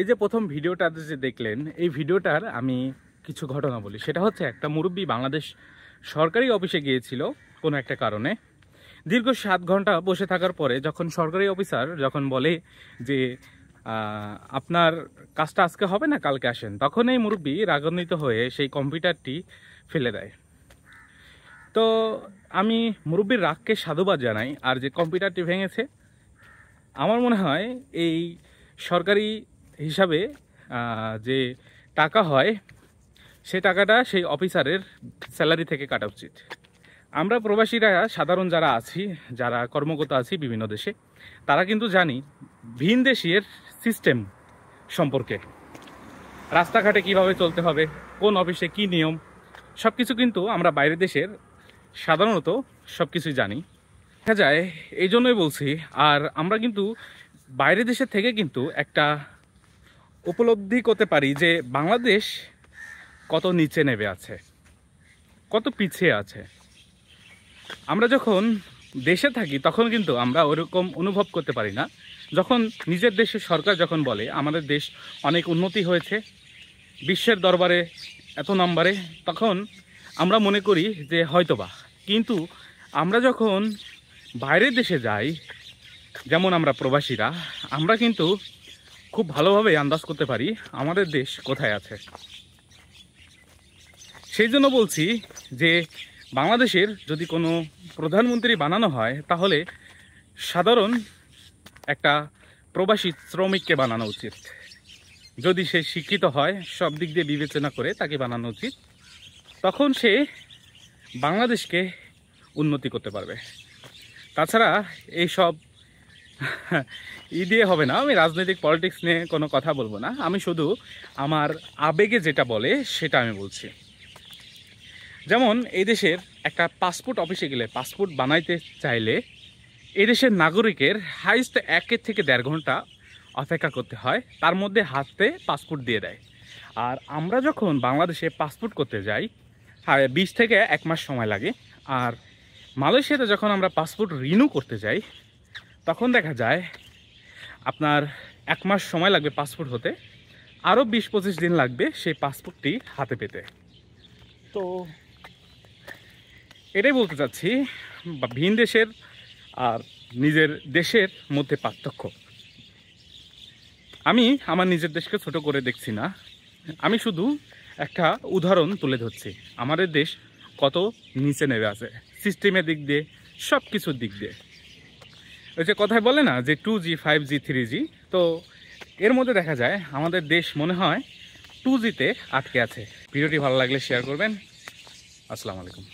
এই যে প্রথম ভিডিওটা যে দেখলেন, এই ভিডিওটার আমি কিছু ঘটনা বলি। সেটা হচ্ছে, একটা মুরব্বী বাংলাদেশ সরকারি অফিসে গিয়েছিল কোনো একটা কারণে। দীর্ঘ 7 ঘন্টা বসে থাকার পরে যখন সরকারি অফিসার যখন বলে যে আপনার কাজটা আজকে হবে না, কালকে আসেন, তখন এই মুরব্বী রাগান্বিত হয়ে সেই কম্পিউটারটি ফেলে দেয়। তো আমি মুরব্বীর রাগকে সাধুবাদ জানাই। আর যে কম্পিউটারটি ভেঙেছে, আমার মনে হয় এই সরকারি হিসাবে যে টাকা হয়, সে টাকাটা সেই অফিসারের স্যালারি থেকে কাটা উচিত। আমরা প্রবাসীরা সাধারণ যারা আছি, যারা কর্মরত আছি বিভিন্ন দেশে, তারা কিন্তু জানি ভিন দেশের সিস্টেম সম্পর্কে, রাস্তাঘাটে কিভাবে চলতে হবে, কোন অফিসে কি নিয়ম, সব কিছু কিন্তু আমরা বাইরের দেশের সাধারণত সব কিছুই জানি। দেখা যায়, এই জন্যই বলছি। আর আমরা কিন্তু বাইরের দেশের থেকে কিন্তু একটা উপলব্ধি করতে পারি যে বাংলাদেশ কত নিচে নেমে আছে, কত পিছিয়ে আছে। আমরা যখন দেশে থাকি তখন কিন্তু আমরা ওরকম অনুভব করতে পারি না। যখন নিজের দেশের সরকার যখন বলে আমাদের দেশ অনেক উন্নতি হয়েছে, বিশ্বের দরবারে এত নম্বরে, তখন আমরা মনে করি যে হয়তোবা। কিন্তু আমরা যখন বাইরের দেশে যাই, যেমন আমরা প্রবাসীরা, আমরা কিন্তু খুব ভালোভাবে আন্দাজ করতে পারি আমাদের দেশ কোথায় আছে। সেই জন্য বলছি যে বাংলাদেশের যদি কোনো প্রধানমন্ত্রী বানানো হয়, তাহলে সাধারণ একটা প্রবাসী শ্রমিককে বানানো উচিত। যদি সে শিক্ষিত হয়, সব দিক দিয়ে বিবেচনা করে তাকে বানানো উচিত। তখন সে বাংলাদেশকে উন্নতি করতে পারবে। তাছাড়া এইসব দিয়ে হবে না। আমি রাজনৈতিক পলিটিক্স নিয়ে কোনো কথা বলবো না। আমি শুধু আমার আবেগে যেটা বলে সেটা আমি বলছি। যেমন এই দেশের একটা পাসপোর্ট অফিসে গেলে, পাসপোর্ট বানাইতে চাইলে এই দেশের নাগরিকের হাইস্ট 1 থেকে 1.5 ঘন্টা অপেক্ষা করতে হয়, তার মধ্যে হাতে পাসপোর্ট দিয়ে দেয়। আর আমরা যখন বাংলাদেশে পাসপোর্ট করতে যাই, 20 থেকে 1 মাস সময় লাগে। আর মালয়েশিয়াতে যখন আমরা পাসপোর্ট রিনিউ করতে যাই, তখন দেখা যায় আপনার 1 মাস সময় লাগবে পাসপোর্ট হতে, আরও 20-25 দিন লাগবে সেই পাসপোর্টটি হাতে পেতে। তো এটাই বলতে চাচ্ছি, ভিন দেশের আর নিজের দেশের মধ্যে পার্থক্য। আমি আমার নিজের দেশকে ছোট করে দেখছি না, আমি শুধু একটা উদাহরণ তুলে ধরছি আমাদের দেশ কত নিচে নেমে আছে সিস্টেমের দিক দিয়ে, সব কিছুর দিক দিয়ে। ওই যে কথায় বলে না যে 2G 5G 3G, তো এর মধ্যে দেখা যায় আমাদের দেশ মনে হয় 2Gতে আটকে আছে। ভিডিওটি ভালো লাগলে শেয়ার করবেন। আসসালামু আলাইকুম।